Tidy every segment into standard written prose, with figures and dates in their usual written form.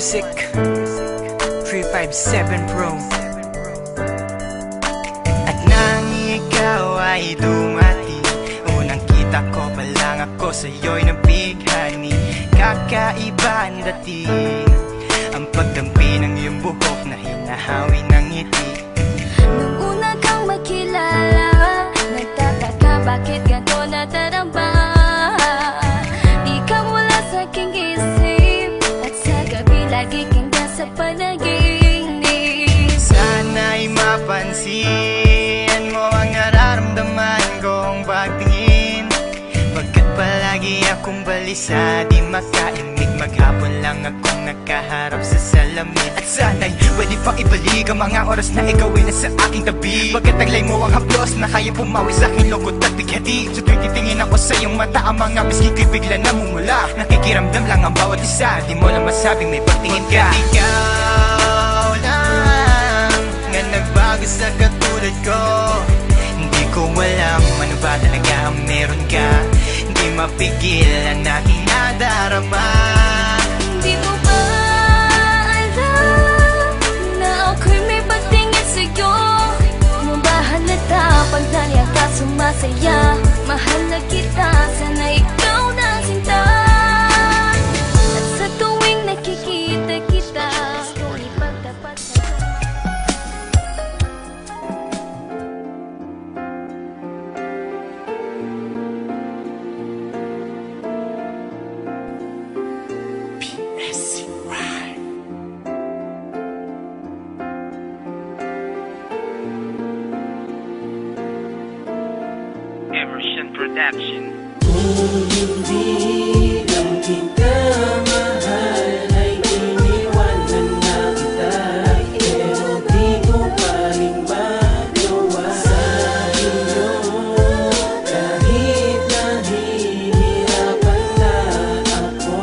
Music 357 Pro. At nang ikaw ay dumating, unang kita ko pa lang ako sa'yo'y nabighani. Kakaiba ang dating, ang pagdampi ng iyong buhok na hinahawi ng ngiti. Nung una kang makilala, nagtataka bakit ganito nadarama. Di ka mula sa aking isip, at sa gabi lagi kang nasa panaginip. Sana'y mapansin mo ang nararamdaman kong pagtingin, pagkat palagi akong balisa, di makaimik. Maghapon lang akong nakaharap sa salamin. At sana'y pwede pang ibalik ang mga oras na ikaw ay nasa aking tabi, pagkat taglay mo ang haplos na kaya pumawi sa aking lungkot at bighati. Sa tuwing titingin ako sa iyong mata, ang mga miski ko'y bigla namumula. Nakikiramdam lang ang bawat isa, di mo lang masabing may pagtingin ka. Ikaw lang nga nagbago sa katulad ko. Hindi ko alam ano ba talaga ang meron ka. Hindi mapigil ang aking nadarama. Di mo ba alam na ako'y may pagtingin sa'yo? Mo ba halata pag naliya ka sumasaya? Mahal na kita, sana ikaw na sinta. At sa tuwing nakikita kita, kung ipagtapat sa Emerson Production. Kung hindi lang kita mahal, ay iniwanan na kita. Pero di ko pa rin magawa sa inyo. Kahit nahihirapan na ako,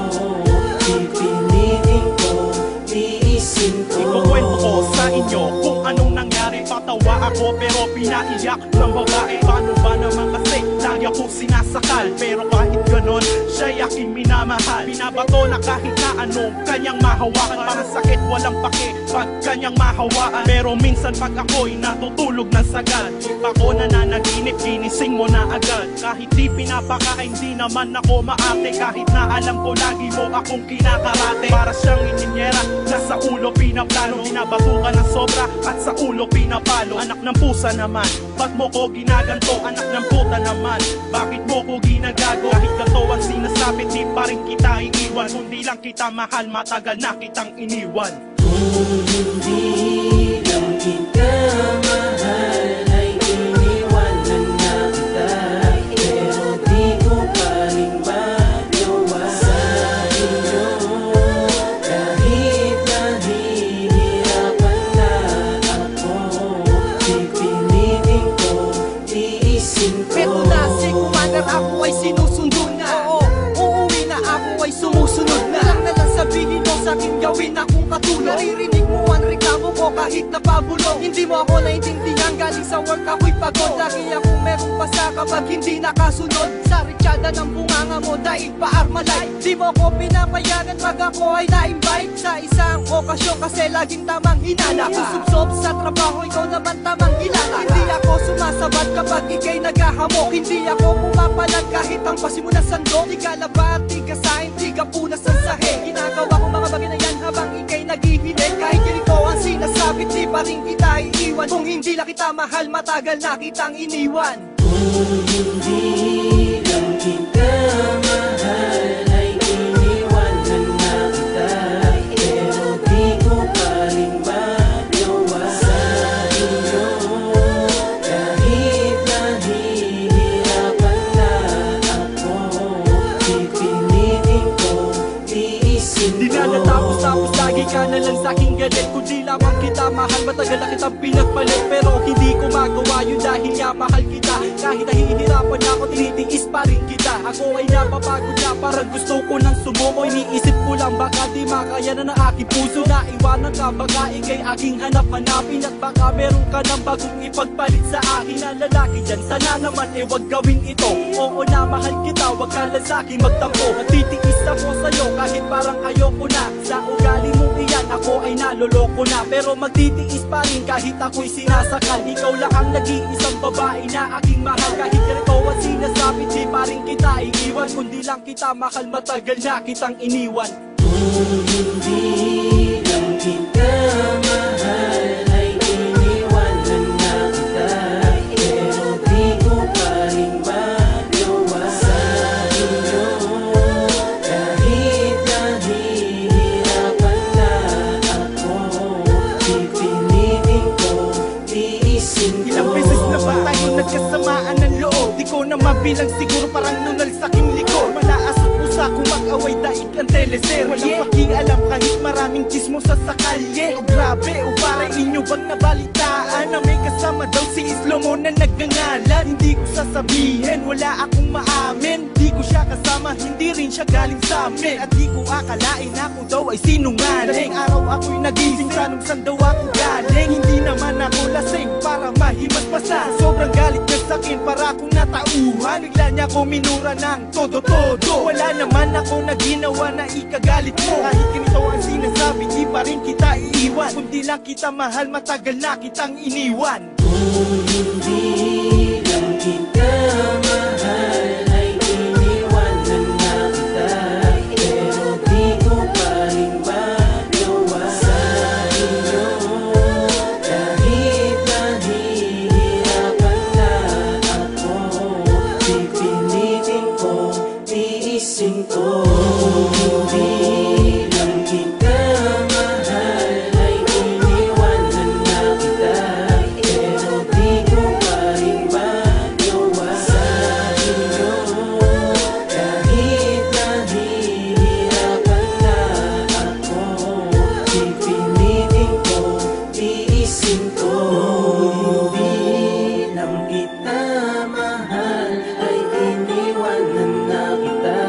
pipilitin ko, tiisin ko. Ikukwento ko sa inyo kung anong nangyari. Patawa ako pero pinaiyak ng babae. Paano ba naman kasi lagi ako sinasakal, pero kahit ganon siya'y aking minamahal. Binabato na kahit na anong kanyang mahawakan. Parang sakit walang pake pag kanyang mahawaan. Pero minsan pag ako'y natutulog ng sagad, di pa ko nananaginip, ginising mo na agad. Kahit di pinapakain, di naman ako maate. Kahit na alam ko lagi mo akong kinakarate. Para siyang ininyera na sa ulo pinaplano. Binabatukan ng sobra at sa ulo pinapalo. Anak ng pusa naman, ba't mo ko ginaganto? Anak ng puta naman, bakit mo ko ginagago? Kahit gato ang sinasabi, di pa rin kita iiwan. Kundi lang kita mahal, matagal na kitang iniwan. Kung hindi lang kita mahal, ay iniwanan na kita. Pero di ko pa rin magawa sa inyo. Kahit nahihirapan na ako, pipilitin ko, tiisin ko. Pero nasi kumanar ako ay sinusundo na. Oo, uuwi na ako ay sumusunod na. Lang sabihin mo sa'king gawin akong katulong. Naririnig mo ang reklamo ko kahit napabulong. Hindi mo ako naintindihan, galing sa work ako'y pagod. Lagi akong merong pasa kapag hindi nakasunod. Sa ritsada ng bunganga mo dahil pa-armalay. Di mo ko pinapayagan pag ako ay na-invite sa isang okasyon, kasi laging tamang hinala. Kusubsob sa trabaho, ikaw naman tamang hilala. Hindi ako sumasabat kapag ikay naghahamok. Hindi ako pumapalag kahit ang pasi mo na sandok. Di ka labat, di ka sahin, di ka punas ang sahe. Ginagawa ko mga bagay na yan habang ikay naghihiling. Kahit ganito ang sinasabit, di pa rin kita iiwan. Kung hindi lang kita mahal, matagal na kitang iniwan. Kung hindi lang kita mahal, ay iniwanan na kita. Pero di ko pa rin magawa sa inyo. Kahit nahihirapan na ako, pipilitin ko, tiisin Di na ko. natapos-tapos, lagi ka na lang sa'king galit. Kung di lamang kita mahal, matagal na kitang pinagpalit. Pero hindi ko magawa yun dahil nga mahal kita. Kahit nahihirapan ako, tinitiis pa rin kita. Ako ay napapagod na, parang gusto ko nang sumuko. Iniisip ko lang baka di makaya na ng aking puso. Naiwanan ka baka ikay aking hanap-hanapin. At baka meron ka ng bagong ipagpalit sa akin na lalaki dyan. Sana naman wag gawin ito. Oo na mahal kita, wag ka lang sa'kin magtampo. Nagtitiis ako sa'yo kahit parang ayoko na. Sa ugali mong iyan ako ay naloloko na. Pero magtitiis pa rin kahit ako'y sinasakal. Ikaw lang ang nag-iisang babae na aking mahal. Kahit ganito ang sinasabi, di pa rin kita iiwan. Kundi lang kita mahal, matagal na kitang iniwan. Kung hindi lang kita mahal, ay iniwanan na kita. Pero di ko pa rin magawa sa inyo. Kahit nahihirapan na ako, pipilitin ko, tiisin ko. Ilang beses na ba tayo nagkasamaan ng loob? Di ko na mabilang, siguro parang nunal sa aking likod. Malaas at pusa kung mag-away daig ang teleserye. Walang pakialam kahit maraming chismo sa kalye. O grabe, o parang inyo bang nabalitaan na may kasama daw si Islomo na nagngangalan? Hindi ko sasabihin, wala akong maamin. Di ko siya kasama, hindi rin siya galing sa amin. At di ko akalain ako daw ay sinungaling. Araw ako'y nagising, tanong saan daw ako galing. Hindi naman ako lasing para mahimasmasan. Sobrang galit niya sa'kin para akong natauhan. Bigla niya ko minura ng todo-todo. Wala naman ako na ginawa na ikagalit mo. Kahit ganito ang sinasabi, di pa rin kita iiwan. Kundi lang kita mahal, matagal na kitang iniwan. Kung hindi lang kita mahal, ay iniwanan na kita. Pero di ko pa rin magawa sa inyo. Kahit nahihirapan na ako, pipilitin ko, tiisin ko. Kung hindi lang kita mahal, ay iniwanan na kita. Pero di ko pa rin magawa sa inyo. Kahit nahihirapan na ako, pipilitin ko, tiisin ko. Kung hindi lang kita mahal, ay iniwanan na kita.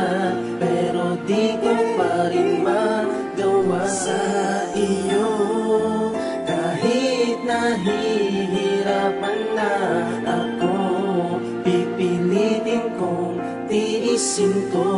Pero di ko pa rin magawa sa iyo. Kahit nahihirapan na ako, pipilitin kong tiisin ko.